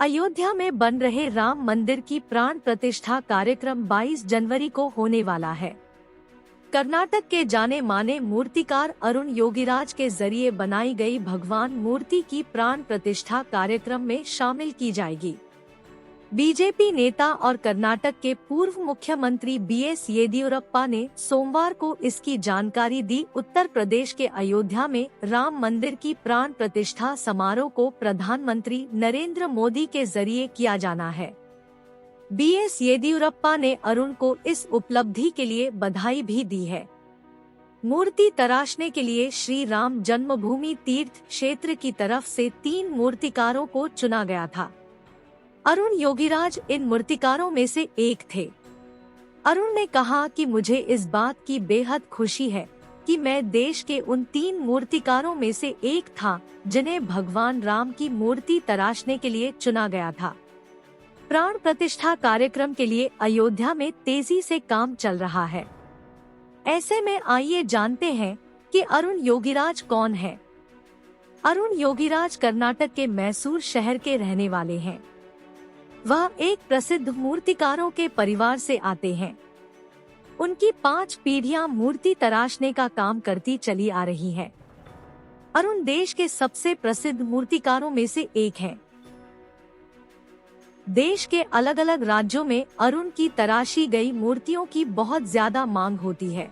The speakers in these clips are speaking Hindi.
अयोध्या में बन रहे राम मंदिर की प्राण प्रतिष्ठा कार्यक्रम 22 जनवरी को होने वाला है। कर्नाटक के जाने माने मूर्तिकार अरुण योगीराज के जरिए बनाई गई भगवान मूर्ति की प्राण प्रतिष्ठा कार्यक्रम में शामिल की जाएगी। बीजेपी नेता और कर्नाटक के पूर्व मुख्यमंत्री बीएस येदियुरप्पा ने सोमवार को इसकी जानकारी दी। उत्तर प्रदेश के अयोध्या में राम मंदिर की प्राण प्रतिष्ठा समारोह को प्रधानमंत्री नरेंद्र मोदी के जरिए किया जाना है। बीएस येदियुरप्पा ने अरुण को इस उपलब्धि के लिए बधाई भी दी है। मूर्ति तराशने के लिए श्री राम जन्मभूमि तीर्थ क्षेत्र की तरफ से 3 मूर्तिकारों को चुना गया था। अरुण योगीराज इन मूर्तिकारों में से एक थे। अरुण ने कहा कि मुझे इस बात की बेहद खुशी है कि मैं देश के उन 3 मूर्तिकारों में से एक था जिन्हें भगवान राम की मूर्ति तराशने के लिए चुना गया था। प्राण प्रतिष्ठा कार्यक्रम के लिए अयोध्या में तेजी से काम चल रहा है। ऐसे में आइए जानते हैं कि अरुण योगीराज कौन है। अरुण योगीराज कर्नाटक के मैसूर शहर के रहने वाले हैं। वह एक प्रसिद्ध मूर्तिकारों के परिवार से आते हैं। उनकी 5 पीढ़ियां मूर्ति तराशने का काम करती चली आ रही है। अरुण देश के सबसे प्रसिद्ध मूर्तिकारों में से एक हैं। देश के अलग अलग राज्यों में अरुण की तराशी गई मूर्तियों की बहुत ज्यादा मांग होती है।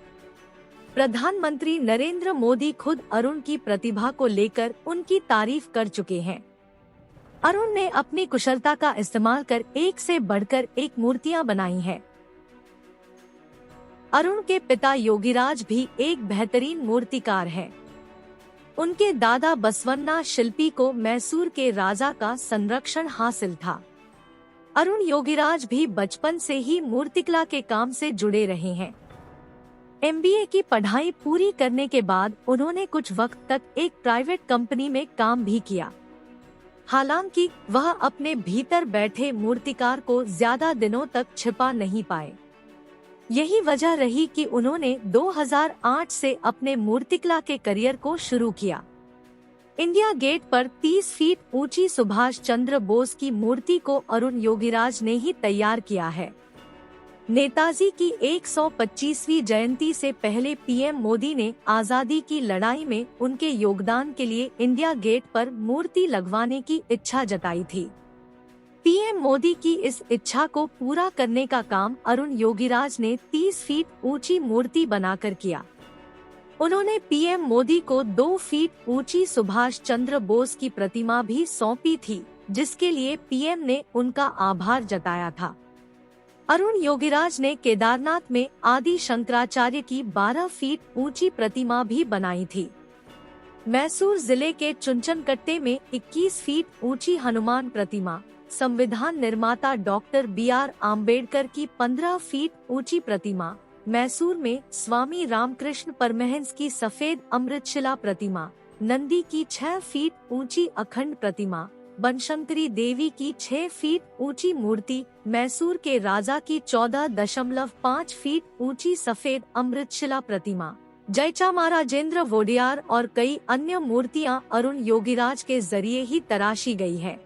प्रधानमंत्री नरेंद्र मोदी खुद अरुण की प्रतिभा को लेकर उनकी तारीफ कर चुके हैं। अरुण ने अपनी कुशलता का इस्तेमाल कर एक से बढ़कर एक मूर्तियां बनाई हैं। अरुण के पिता योगीराज भी एक बेहतरीन मूर्तिकार हैं। उनके दादा बसवन्ना शिल्पी को मैसूर के राजा का संरक्षण हासिल था। अरुण योगीराज भी बचपन से ही मूर्तिकला के काम से जुड़े रहे हैं। MBA की पढ़ाई पूरी करने के बाद उन्होंने कुछ वक्त तक एक प्राइवेट कंपनी में काम भी किया। हालांकि वह अपने भीतर बैठे मूर्तिकार को ज्यादा दिनों तक छिपा नहीं पाए। यही वजह रही कि उन्होंने 2008 से अपने मूर्तिकला के करियर को शुरू किया। इंडिया गेट पर 30 फीट ऊंची सुभाष चंद्र बोस की मूर्ति को अरुण योगीराज ने ही तैयार किया है। नेताजी की 125वीं जयंती से पहले पीएम मोदी ने आजादी की लड़ाई में उनके योगदान के लिए इंडिया गेट पर मूर्ति लगवाने की इच्छा जताई थी। पीएम मोदी की इस इच्छा को पूरा करने का काम अरुण योगीराज ने 30 फीट ऊंची मूर्ति बनाकर किया। उन्होंने पीएम मोदी को 2 फीट ऊंची सुभाष चंद्र बोस की प्रतिमा भी सौंपी थी, जिसके लिए पीएम ने उनका आभार जताया था। अरुण योगीराज ने केदारनाथ में आदि शंकराचार्य की 12 फीट ऊंची प्रतिमा भी बनाई थी। मैसूर जिले के चुनचनकट्टे में 21 फीट ऊंची हनुमान प्रतिमा, संविधान निर्माता डॉक्टर BR आम्बेडकर की 15 फीट ऊंची प्रतिमा, मैसूर में स्वामी रामकृष्ण परमहंस की सफेद अमृतशिला प्रतिमा, नंदी की 6 फीट ऊंची अखंड प्रतिमा, बनशंकरी देवी की 6 फीट ऊंची मूर्ति, मैसूर के राजा की 14.5 फीट ऊंची सफेद अमृतशिला प्रतिमा, जयचामराजेंद्र वोडियार और कई अन्य मूर्तियां अरुण योगीराज के जरिए ही तराशी गई है।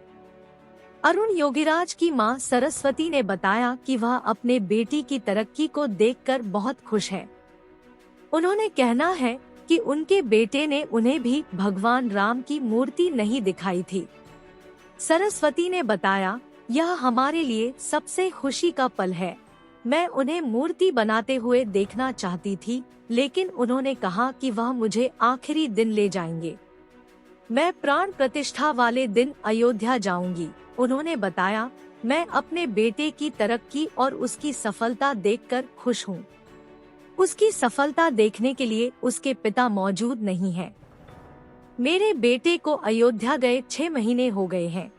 अरुण योगीराज की मां सरस्वती ने बताया कि वह अपने बेटी की तरक्की को देखकर बहुत खुश है। उन्होंने कहना है कि उनके बेटे ने उन्हें भी भगवान राम की मूर्ति नहीं दिखाई थी। सरस्वती ने बताया, यह हमारे लिए सबसे खुशी का पल है। मैं उन्हें मूर्ति बनाते हुए देखना चाहती थी, लेकिन उन्होंने कहा कि वह मुझे आखिरी दिन ले जाएंगे। मैं प्राण प्रतिष्ठा वाले दिन अयोध्या जाऊंगी। उन्होंने बताया, मैं अपने बेटे की तरक्की और उसकी सफलता देखकर खुश हूँ। उसकी सफलता देखने के लिए उसके पिता मौजूद नहीं हैं। मेरे बेटे को अयोध्या गए 6 महीने हो गए हैं।